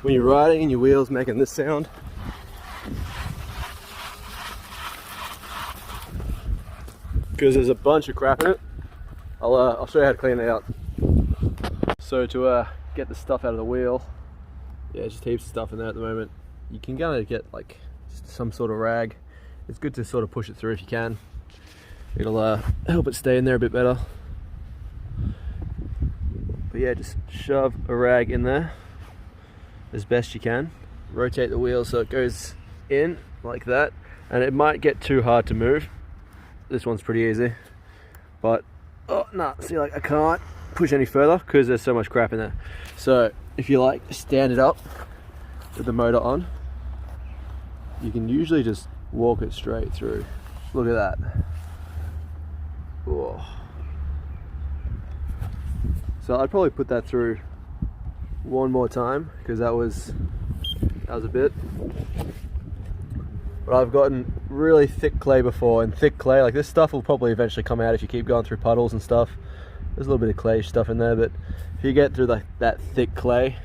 when you're riding and your wheels making this sound. Because there's a bunch of crap in it. I'll show you how to clean it out. So to get the stuff out of the wheel, yeah, just heaps of stuff in there at the moment. You can kind of get like just some sort of rag. It's good to sort of push it through if you can. It'll help it stay in there a bit better. But yeah, just shove a rag in there as best you can. Rotate the wheel so it goes in like that, and it might get too hard to move. This one's pretty easy, but oh no, see, like I can't push any further because there's so much crap in there. So if you like stand it up with the motor on, you can usually just walk it straight through. Look at that. Whoa. So I'd probably put that through one more time because that was a bit. But I've gotten really thick clay before, and thick clay, like this stuff will probably eventually come out if you keep going through puddles and stuff. There's a little bit of clay stuff in there, but if you get through that thick clay,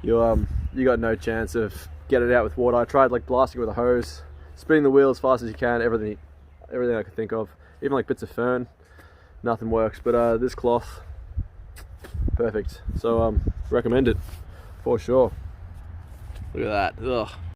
you got no chance of getting it out with water. I tried like blasting it with a hose, spinning the wheel as fast as you can, everything I could think of, even like bits of fern, nothing works. But this cloth, perfect. So recommend it for sure. Look at that. Ugh.